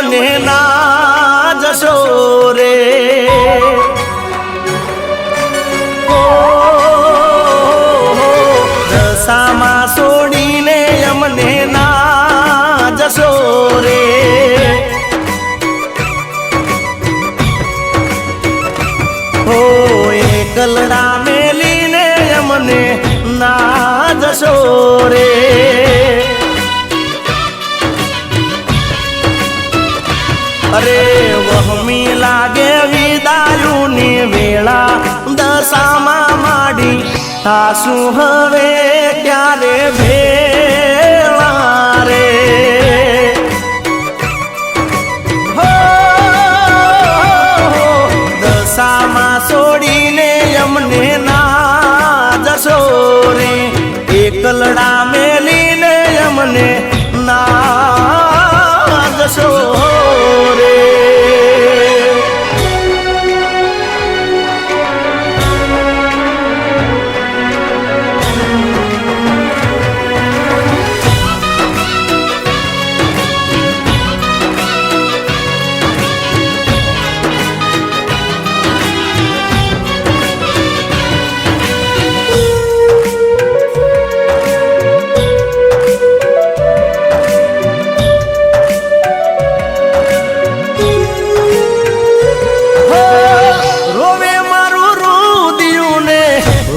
यमने ना जसो रे दशामा सोडीने यमने ना जसो रे हो एकलड़ा मेलीने यमने ना जसो रे अरे वहमी लागे विदायुनी वेळा दशामा माडी आसू हवे क्यारे भेळा रे हो दशामा सोडीने यमने ना जसो रे एकलड़ा मेलीने यमने ना जसो रे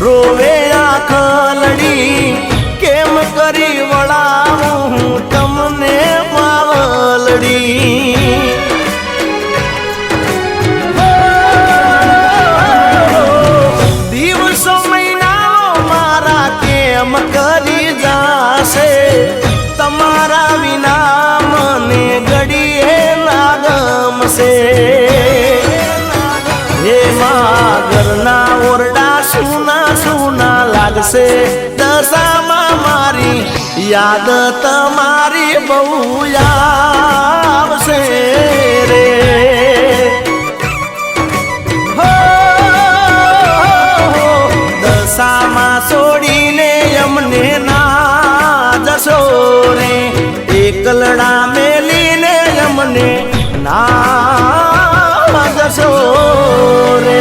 रोवे आखलड़ी केम करी वळावूं तमने मावलड़ी दिवसो महीना मारा केम करी जासे तमारा विना मने घड़ीए ना गमसे हे मागरना ओरडा सुना सुना लागसे दशामा मारी याद तमारी बहु आवसे रे हो दशामा सोडीने यमने ना जसो रे एकलड़ा मेलीने यमने ना जसो रे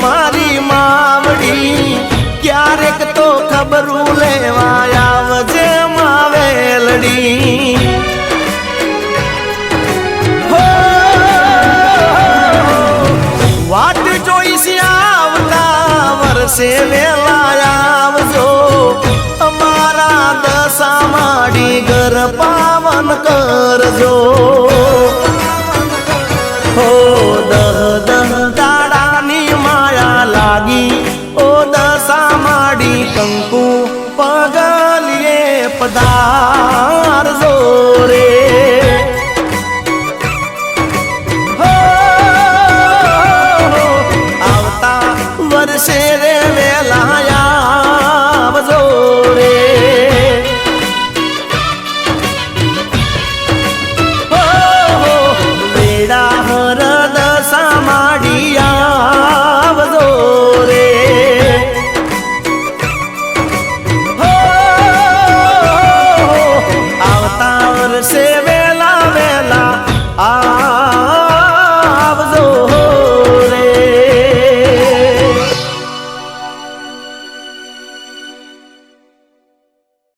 मारी मावड़ी क्यारेक तो खबरू लेवाया वजे मावेलड़ी हो वाट जोईसी आवता वर्षे वेला आवजो अमारा दशा माड़ी घर पावन करजो